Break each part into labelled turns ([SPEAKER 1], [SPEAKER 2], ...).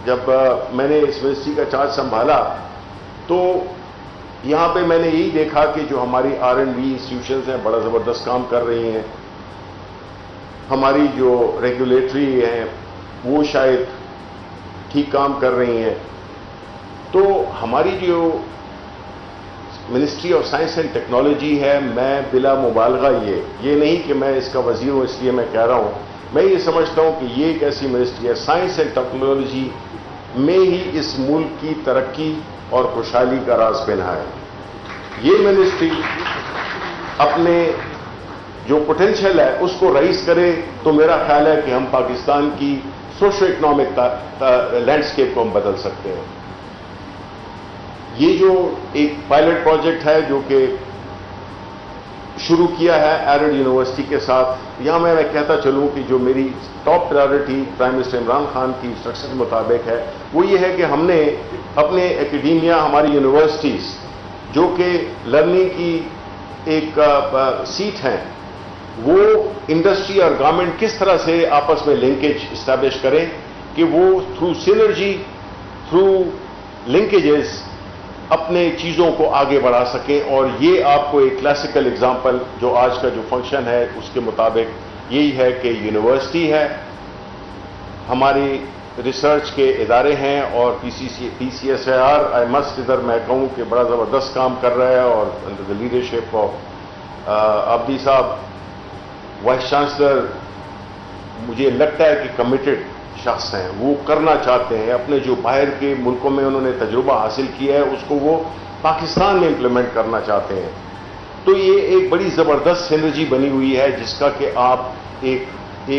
[SPEAKER 1] جب میں نے اس منسٹری کا چارج سنبھالا تو یہاں پہ میں نے یہی دیکھا کہ جو ہماری R&D انسٹیٹیوشنز ہیں بڑا زبردست کام کر رہی ہیں، ہماری جو ریگولیٹری ہیں وہ شاید ٹھیک کام کر رہی ہیں، تو ہماری جو ministry of science and technology ہے، میں بلا مبالغہ یہ نہیں کہ میں اس کا وزیر ہوں اس لیے میں کہہ رہا ہوں، میں یہ سمجھتا ہوں کہ یہ ایک ایسی منسٹری ہے، سائنس اینڈ ٹیکنالوجی میں ہی اس ملک کی ترقی اور خوشحالی کا راز پنہا ہے۔ یہ منسٹری اپنے جو پوٹینشیل ہے اس کو رائز کرے تو میرا خیال ہے کہ ہم پاکستان کی سوشو اکنامک لینڈسکیپ کو ہم بدل سکتے ہیں۔ یہ جو ایک پائلٹ پروجیکٹ ہے جو کہ شروع کیا ہے ایرڈ یونیورسٹی کے ساتھ، یہاں میں کہتا چلوں کہ جو میری top priority prime minister Imran Khan کی انسٹرکشن کے مطابق ہے وہ یہ ہے کہ ہم نے اپنے ایکیڈیمیا، ہماری یونیورسٹیز جو کہ لرننگ کی ایک سیٹ ہیں، وہ انڈسٹری اور گورنمنٹ کس طرح سے آپس میں لنکیج اسٹیبلش کریں کہ وہ تھرو سینرجی، تھرو لنکیجز اپنے چیزوں کو آگے بڑھا سکیں۔ اور یہ آپ کو ایک کلاسیکل ایگزامپل جو آج کا جو فنکشن ہے اس کے مطابق یہی ہے کہ یونیورسٹی ہے، ہماری ریسرچ کے ادارے ہیں، اور PCSIR آئی مسٹ ادھر میں کہوں کہ بڑا زبردست کام کر رہا ہے، اور انڈر دا لیڈرشپ آف عبدی صاحب وائس چانسلر مجھے لگتا ہے کہ کمیٹڈ شخص ہیں، وہ کرنا چاہتے ہیں، اپنے جو باہر کے ملکوں میں انہوں نے تجربہ حاصل کیا ہے اس کو وہ پاکستان میں امپلیمنٹ کرنا چاہتے ہیں۔ تو یہ ایک بڑی زبردست سینرجی بنی ہوئی ہے جس کا کہ آپ ایک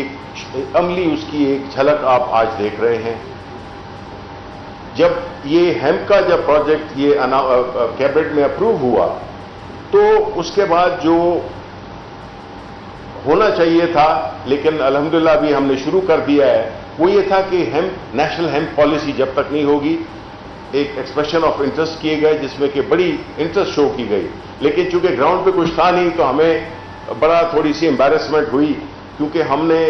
[SPEAKER 1] عملی اس کی ایک جھلک آپ آج دیکھ رہے ہیں۔ جب یہ ہیمپ کا جب پروجیکٹ یہ کیبنٹ میں اپروو ہوا تو اس کے بعد جو ہونا چاہیے تھا، لیکن الحمدللہ ابھی ہم نے شروع کر دیا ہے، وہ یہ تھا کہ نیشنل ہیمپ پالیسی جب تک نہیں ہوگی، ایک ایکسپریشن آف انٹرسٹ کیے گئے جس میں کہ بڑی انٹرسٹ شو کی گئی، لیکن چونکہ گراؤنڈ پہ کچھ تھا نہیں تو ہمیں بڑا تھوڑی سی امبیرسمنٹ ہوئی، کیونکہ ہم نے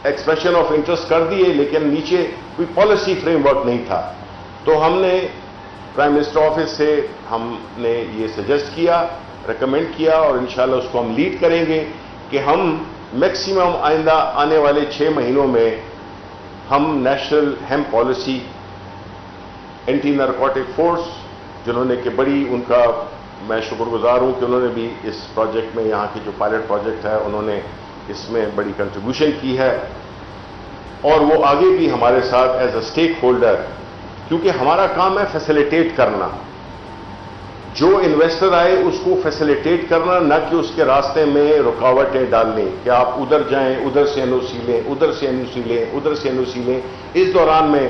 [SPEAKER 1] ایکسپریشن آف انٹرسٹ کر دیے لیکن نیچے کوئی پالیسی فریم ورک نہیں تھا۔ تو ہم نے پرائم منسٹر آفس سے ہم نے یہ سجیسٹ کیا، ریکمینڈ کیا، اور انشاءاللہ اس کو ہم لیڈ کریں گے کہ ہم میکسیمم آئندہ آنے والے 6 مہینوں میں ہم national hemp policy, anti narcotic force جنہوں نے کہ بڑی ان کا میں شکر گزار ہوں کہ انہوں نے بھی اس پروجیکٹ میں، یہاں کی جو پائلٹ پروجیکٹ ہے انہوں نے اس میں بڑی کنٹریبیوشن کی ہے، اور وہ آگے بھی ہمارے ساتھ ایز اے اسٹیک ہولڈر، کیونکہ ہمارا کام ہے فیسیلیٹیٹ کرنا، جو انویسٹر آئے اس کو فیسیلیٹیٹ کرنا، نہ کہ اس کے راستے میں رکاوٹیں ڈالنے کہ آپ ادھر جائیں، ادھر سے NOC لیں، ادھر سے NOC لیں، ادھر سے NOC لیں۔ اس دوران میں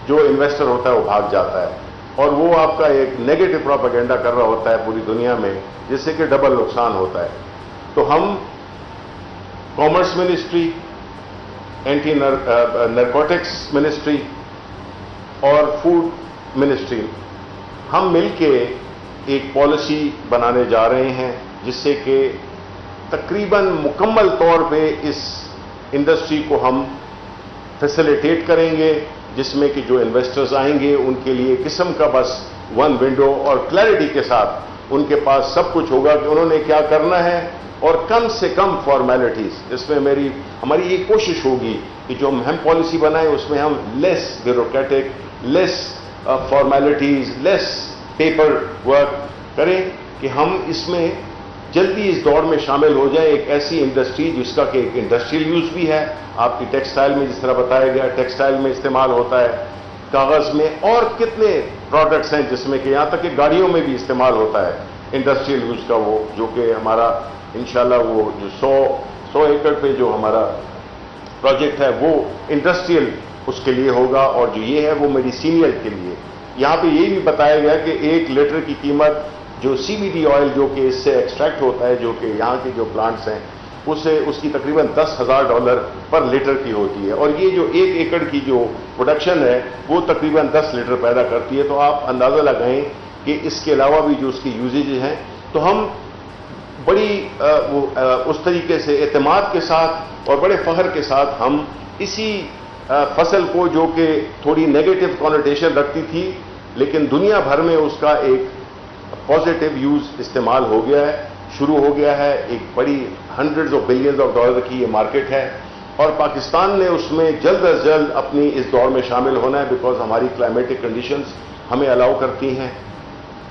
[SPEAKER 1] جو انویسٹر ہوتا ہے وہ بھاگ جاتا ہے اور وہ آپ کا ایک نیگیٹو پروپیگنڈا کر رہا ہوتا ہے پوری دنیا میں، جس سے کہ ڈبل نقصان ہوتا ہے۔ تو ہم commerce ministry, anti narcotics ministry اور فوڈ منسٹری ہم مل کے ایک پالیسی بنانے جا رہے ہیں جس سے کہ تقریباً مکمل طور پہ اس انڈسٹری کو ہم فیسیلیٹیٹ کریں گے، جس میں کہ جو انویسٹرز آئیں گے ان کے لیے قسم کا بس ون ونڈو اور کلیئرٹی کے ساتھ ان کے پاس سب کچھ ہوگا کہ انہوں نے کیا کرنا ہے، اور کم سے کم فارمیلٹیز۔ اس میں ہماری یہ کوشش ہوگی کہ جو ہم پالیسی بنائیں اس میں ہم لیس بیوروکریٹک، لیس فارمیلٹیز، لیس پیپر ورک کریں کہ ہم اس میں جلدی اس دور میں شامل ہو جائیں، ایک ایسی انڈسٹری جس کا کہ ایک انڈسٹریل یوز بھی ہے، آپ کی ٹیکسٹائل میں جس طرح بتایا گیا ٹیکسٹائل میں استعمال ہوتا ہے، کاغذ میں، اور کتنے پروڈکٹس ہیں جس میں کہ یہاں تک کہ گاڑیوں میں بھی استعمال ہوتا ہے انڈسٹریل یوز کا، وہ جو کہ ہمارا انشاءاللہ وہ جو 100 ایکڑ پہ جو ہمارا پروجیکٹ ہے وہ انڈسٹریل اس کے لیے ہوگا، اور جو یہ ہے وہ میڈیسینیل کے لیے۔ یہاں پہ یہ بھی بتایا گیا کہ 1 لیٹر کی قیمت جو CBD آئل جو کہ اس سے ایکسٹریکٹ ہوتا ہے، جو کہ یہاں کے جو پلانٹس ہیں اس کی تقریباً $10,000 پر لیٹر کی ہوتی ہے، اور یہ جو 1 ایکڑ کی جو پروڈکشن ہے وہ تقریباً 10 لیٹر پیدا کرتی ہے۔ تو آپ اندازہ لگائیں کہ اس کے علاوہ بھی جو اس کی یوزیج ہیں، تو ہم بڑی اس طریقے سے اعتماد کے ساتھ اور بڑے فخر کے ساتھ ہم اسی فصل کو جو کہ تھوڑی نیگیٹو کونوٹیشن رکھتی تھی، لیکن دنیا بھر میں اس کا ایک پازیٹیو یوز استعمال ہو گیا ہے، شروع ہو گیا ہے. ایک بڑی hundreds of billions of dollar کی یہ مارکیٹ ہے، اور پاکستان نے اس میں جلد از جلد اپنی اس دور میں شامل ہونا ہے، بیکاز ہماری کلائمیٹک کنڈیشنز ہمیں الاؤ کرتی ہیں.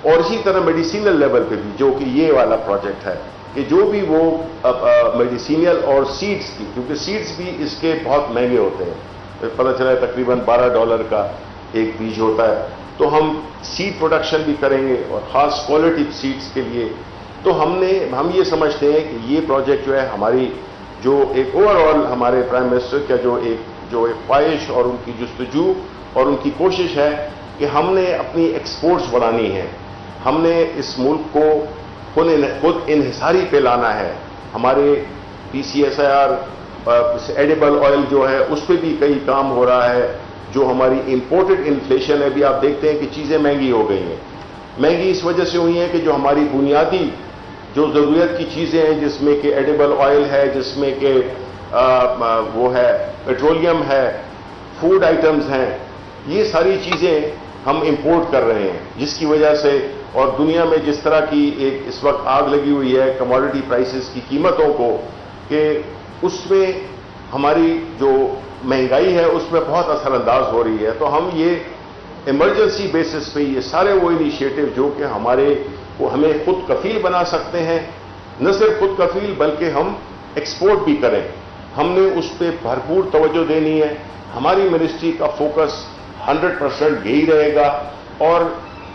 [SPEAKER 1] اور اسی طرح میڈیسینل لیول پہ بھی، جو کہ یہ والا پروجیکٹ ہے، کہ جو بھی وہ میڈیسینل اور سیڈز کی، کیونکہ سیڈز بھی اس کے بہت مہنگے ہوتے ہیں، پتہ چلا ہے تقریباً $12 کا ایک بیج ہوتا ہے. تو ہم سیڈ پروڈکشن بھی کریں گے، اور خاص کوالٹی سیڈز کے لیے. تو ہم یہ سمجھتے ہیں کہ یہ پروجیکٹ جو ہے ہماری جو ایک اوور آل ہمارے پرائم منسٹر کا جو ایک خواہش اور ان کی جستجو اور ان کی کوشش ہے کہ ہم نے اپنی ایکسپورٹس بڑھانی ہے، ہم نے اس ملک کو خود انحصاری پہ لانا ہے. ہمارے PCSIR ایڈیبل آئل جو ہے اس پہ بھی کئی کام ہو رہا ہے. جو ہماری امپورٹڈ انفلیشن ہے، بھی آپ دیکھتے ہیں کہ چیزیں مہنگی ہو گئی ہیں. مہنگی اس وجہ سے ہوئی ہیں کہ جو ہماری بنیادی جو ضرورت کی چیزیں ہیں، جس میں کہ ایڈیبل آئل ہے، جس میں کہ وہ ہے پیٹرولیم ہے، فوڈ آئٹمز ہیں، یہ ساری چیزیں ہم امپورٹ کر رہے ہیں، جس کی وجہ سے، اور دنیا میں جس طرح کی ایک اس وقت آگ لگی ہوئی ہے کموڈٹی پرائسز کی قیمتوں کو، کہ اس میں ہماری جو مہنگائی ہے اس میں بہت اثر انداز ہو رہی ہے. تو ہم یہ ایمرجنسی بیسس پہ یہ سارے وہ انیشیٹو جو کہ ہمیں خود کفیل بنا سکتے ہیں، نہ صرف خود کفیل بلکہ ہم ایکسپورٹ بھی کریں، ہم نے اس پہ بھرپور توجہ دینی ہے. ہماری منسٹری کا فوکس 100% یہی رہے گا. اور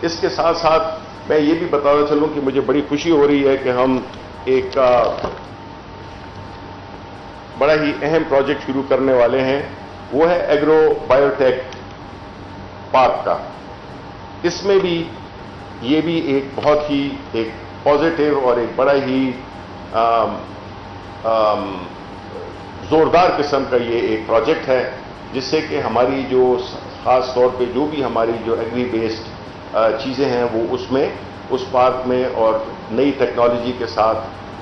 [SPEAKER 1] اس کے ساتھ ساتھ میں یہ بھی بتانا چلوں کہ مجھے بڑی خوشی ہو رہی ہے کہ ہم ایک بڑا ہی اہم پروجیکٹ شروع کرنے والے ہیں، وہ ہے ایگرو بایوٹیک پارک کا. اس میں بھی یہ بھی ایک بہت ہی ایک پازیٹیو اور ایک بڑا ہی زوردار قسم کا یہ ایک پروجیکٹ ہے، جس سے کہ ہماری جو خاص طور پہ جو بھی ہماری جو ایگری بیسڈ چیزیں ہیں وہ اس پارک میں، اور نئی ٹیکنالوجی کے ساتھ،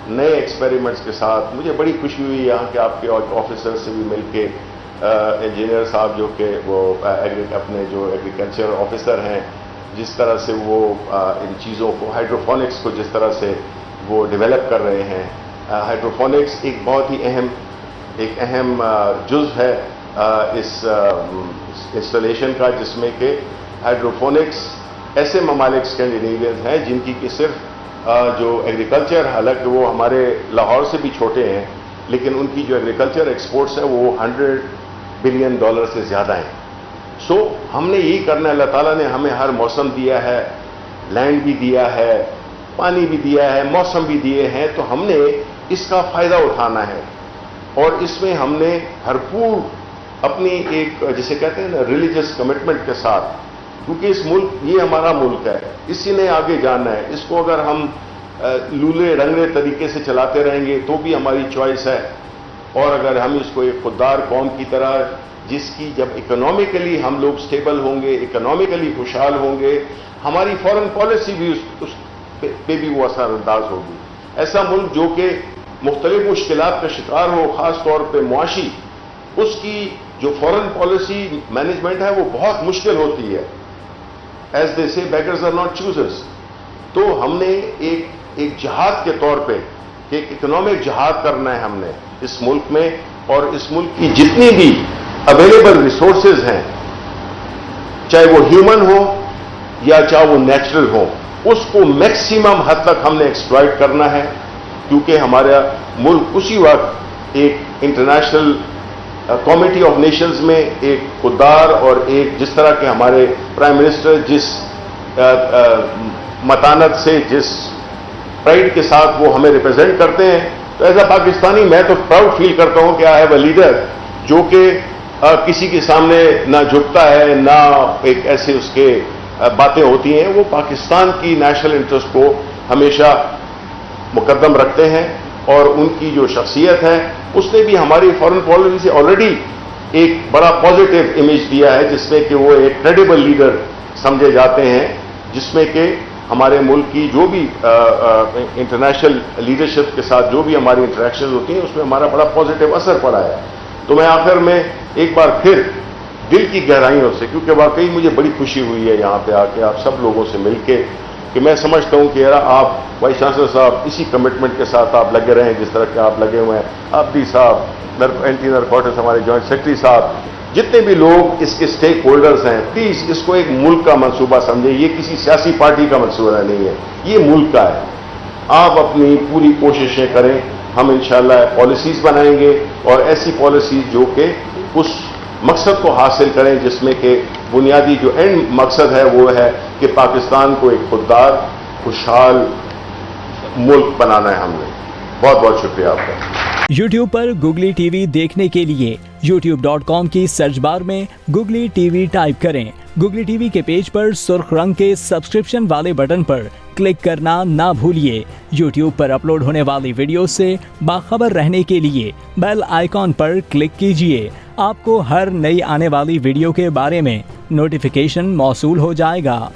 [SPEAKER 1] نئے ایکسپیریمنٹس کے ساتھ. مجھے بڑی خوشی ہوئی یہاں کے آپ کے آفیسر سے بھی مل کے، انجینئر صاحب جو کہ وہ اپنے جو ایگریکلچر آفیسر ہیں، جس طرح سے وہ ان چیزوں کو، ہائیڈروفونکس کو جس طرح سے وہ ڈیولپ کر رہے ہیں. ہائیڈروفونکس ایک بہت ہی اہم جزء ہے اس انسٹالیشن کا، جس میں کہ ہائیڈروفونکس ایسے ممالک اسکینڈینیوین ہیں جن کی کہ صرف جو ایگریکلچر، حالانکہ وہ ہمارے لاہور سے بھی چھوٹے ہیں، لیکن ان کی جو ایگریکلچر ایکسپورٹس ہیں وہ $100 بلین سے زیادہ ہیں. سو ہم نے یہی کرنا ہے. اللہ تعالیٰ نے ہمیں ہر موسم دیا ہے، لینڈ بھی دیا ہے، پانی بھی دیا ہے، موسم بھی دیے ہیں، تو ہم نے اس کا فائدہ اٹھانا ہے. اور اس میں ہم نے بھرپور اپنی ایک جسے کہتے ہیں نا ریلیجس کمٹمنٹ کے ساتھ، کیونکہ اس ملک، یہ ہمارا ملک ہے، اسی نے آگے جانا ہے. اس کو اگر ہم لولے رنگلے طریقے سے چلاتے رہیں گے تو بھی ہماری چوائس ہے، اور اگر ہم اس کو ایک خوددار قوم کی طرح، جس کی جب اکنامیکلی ہم لوگ سٹیبل ہوں گے، اکنامیکلی خوشحال ہوں گے، ہماری فورن پالیسی بھی اس پہ بھی وہ اثر انداز ہوگی. ایسا ملک جو کہ مختلف مشکلات کا شکار ہو، خاص طور پہ معاشی، اس کی جو فورن پالیسی مینجمنٹ ہے وہ بہت مشکل ہوتی ہے. ایز دے سے بیگرز آر ناٹ چوزرز. تو ہم نے ایک جہاد کے طور پہ ایک اکنامک جہاد کرنا ہے ہم نے اس ملک میں، اور اس ملک کی جتنی بھی اویلیبل ریسورسز ہیں، چاہے وہ ہیومن ہو یا چاہے وہ نیچرل ہو، اس کو میکسیمم حد تک ہم نے ایکسپلائٹ کرنا ہے. کیونکہ ہمارا ملک اسی وقت ایک انٹرنیشنل کمیٹی آف نیشنز میں ایک خوددار، اور ایک جس طرح کے ہمارے پرائم منسٹر جس متانت سے، جس پرائڈ کے ساتھ وہ ہمیں ریپرزینٹ کرتے ہیں، تو ایز اے پاکستانی میں تو پراؤڈ فیل کرتا ہوں کہ آئی ہیو اے لیڈر جو کہ کسی کے سامنے نہ جھکتا ہے، نہ ایک ایسے اس کے باتیں ہوتی ہیں. وہ پاکستان کی نیشنل انٹرسٹ کو ہمیشہ مقدم رکھتے ہیں، اور ان کی جو شخصیت ہے اس نے بھی ہماری فورن پالیسی سے آلریڈی ایک بڑا پازیٹیو امیج دیا ہے، جس میں کہ وہ ایک کریڈیبل لیڈر سمجھے جاتے ہیں، جس میں کہ ہمارے ملک کی جو بھی انٹرنیشنل لیڈرشپ کے ساتھ جو بھی ہماری انٹریکشن ہوتی ہیں اس میں ہمارا بڑا پازیٹیو اثر پڑا ہے. تو میں آخر میں ایک بار پھر دل کی گہرائیوں سے، کیونکہ واقعی مجھے بڑی خوشی ہوئی ہے یہاں پہ آ کے آپ سب لوگوں سے مل کے، کہ میں سمجھتا ہوں کہ یار آپ وائس چانسلر صاحب اسی کمٹمنٹ کے ساتھ آپ لگے رہیں جس طرح کے آپ لگے ہوئے ہیں، عبدی صاحب، اینٹی نارکوٹکس ہمارے جوائنٹ سیکرٹری صاحب، جتنے بھی لوگ اس کے اسٹیک ہولڈرز ہیں، پلیز اس کو ایک ملک کا منصوبہ سمجھیں، یہ کسی سیاسی پارٹی کا منصوبہ نہیں ہے، یہ ملک کا ہے۔ آپ اپنی پوری کوششیں کریں، ہم انشاءاللہ پالیسیز بنائیں گے، اور ایسی پالیسیز جو کہ اس مقصد کو حاصل کریں جس میں کہ بنیادی جو اینڈ مقصد ہے وہ ہے کہ پاکستان کو ایک خوددار، خوشحال ملک بنانا ہے ہم نے۔ بہت بہت شکریہ آپ کا۔
[SPEAKER 2] یوٹیوب پر گوگلی ٹی وی دیکھنے کے لیے youtube.com کی سرچ بار میں گوگلی ٹی وی ٹائپ کریں۔ گوگلی ٹی وی کے پیج پر سرخ رنگ کے سبسکرپشن والے بٹن پر کلک کرنا نہ بھولیے۔ یوٹیوب پر اپلوڈ ہونے والی ویڈیو سے باخبر رہنے کے لیے بیل آئیکن پر کلک کیجیے۔ آپ کو ہر نئی آنے والی ویڈیو کے بارے میں نوٹیفیکیشن موصول ہو جائے گا۔